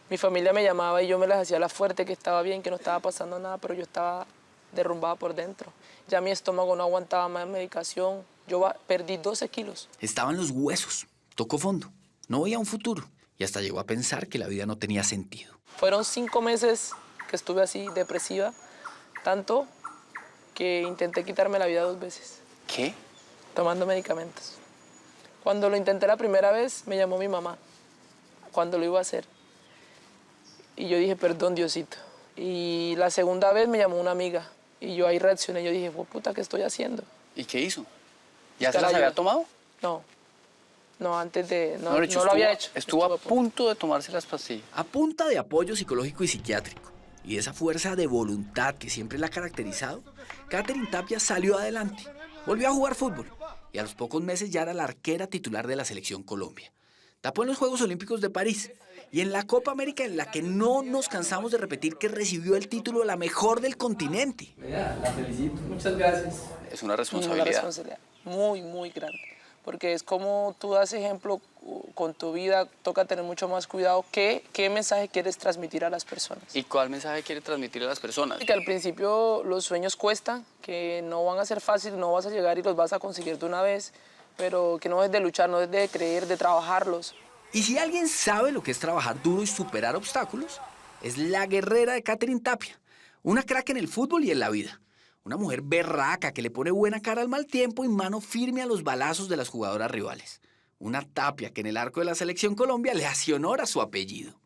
Mi familia me llamaba y yo me las hacía la fuerte, que estaba bien, que no estaba pasando nada, pero yo estaba derrumbada por dentro. Ya mi estómago no aguantaba más medicación. Yo perdí 12 kilos. Estaba en los huesos, tocó fondo, no veía un futuro y hasta llegó a pensar que la vida no tenía sentido. Fueron 5 meses que estuve así, depresiva, tanto que intenté quitarme la vida 2 veces. ¿Qué? Tomando medicamentos. Cuando lo intenté la primera vez, me llamó mi mamá, cuando lo iba a hacer. Y yo dije, perdón, Diosito. Y la segunda vez me llamó una amiga. Y yo ahí reaccioné. Yo dije, puta, ¿qué estoy haciendo? ¿Y qué hizo? ¿Ya se las había tomado? No. No, antes de... No, no lo había hecho. Estuvo a punto de tomarse las pastillas. A punta de apoyo psicológico y psiquiátrico y de esa fuerza de voluntad que siempre la ha caracterizado, Katherine Tapia salió adelante. Volvió a jugar fútbol y a los pocos meses ya era la arquera titular de la Selección Colombia. Tapó en los Juegos Olímpicos de París y en la Copa América, en la que no nos cansamos de repetir que recibió el título de la mejor del continente. La felicito. Muchas gracias. Es una responsabilidad. Una responsabilidad muy, muy grande. Porque es como tú das ejemplo con tu vida, toca tener mucho más cuidado. ¿Qué mensaje quieres transmitir a las personas? ¿Y cuál mensaje quieres transmitir a las personas? Que al principio los sueños cuestan, que no van a ser fáciles, no vas a llegar y los vas a conseguir de una vez, pero que no es de luchar, no es de creer, de trabajarlos. Y si alguien sabe lo que es trabajar duro y superar obstáculos, es la guerrera de Katherine Tapia, una crack en el fútbol y en la vida. Una mujer berraca que le pone buena cara al mal tiempo y mano firme a los balazos de las jugadoras rivales. Una Tapia que en el arco de la Selección Colombia le hace honor a su apellido.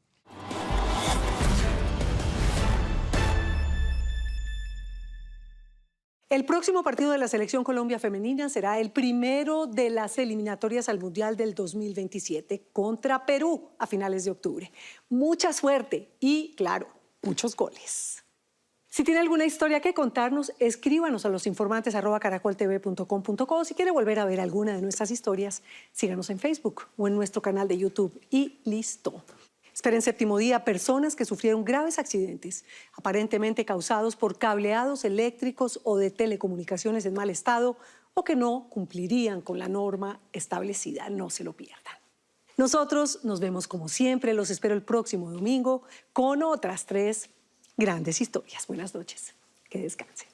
El próximo partido de la Selección Colombia Femenina será el primero de las eliminatorias al Mundial del 2027 contra Perú a finales de octubre. Mucha suerte y, claro, muchos goles. Si tiene alguna historia que contarnos, escríbanos a losinformantes@caracoltv.com.co. Si quiere volver a ver alguna de nuestras historias, síganos en Facebook o en nuestro canal de YouTube y listo. Espera en Séptimo Día personas que sufrieron graves accidentes, aparentemente causados por cableados eléctricos o de telecomunicaciones en mal estado o que no cumplirían con la norma establecida. No se lo pierdan. Nosotros nos vemos como siempre. Los espero el próximo domingo con otras 3 grandes historias. Buenas noches. Que descansen.